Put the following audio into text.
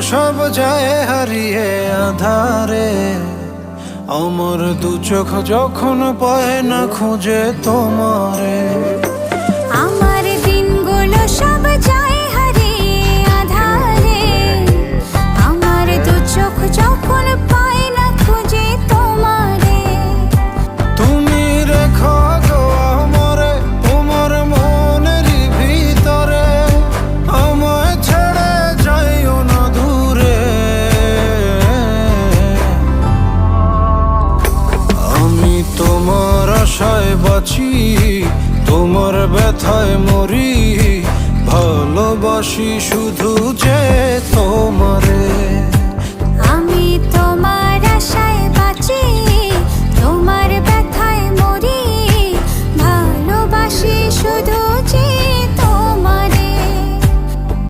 সব যায় হারিয়ে আধারে। আমার দু চোখ যখন পায় না খুঁজে তোমারে। আমার দিনগুলো সব যায় হারিয়ে আঁধারে। আমার দু চোখ যখন পায় না খুঁজে তোমারে। তুমি রেখো গো আমারে তোমার মনেরই ভিতরে, আমায় ছেড়ে যাইও না দূরে। আমি তোমার আশায় বাঁচি, তোমার ব্যথায় মরি, ভালোবাসি শুধু যে তোমারে।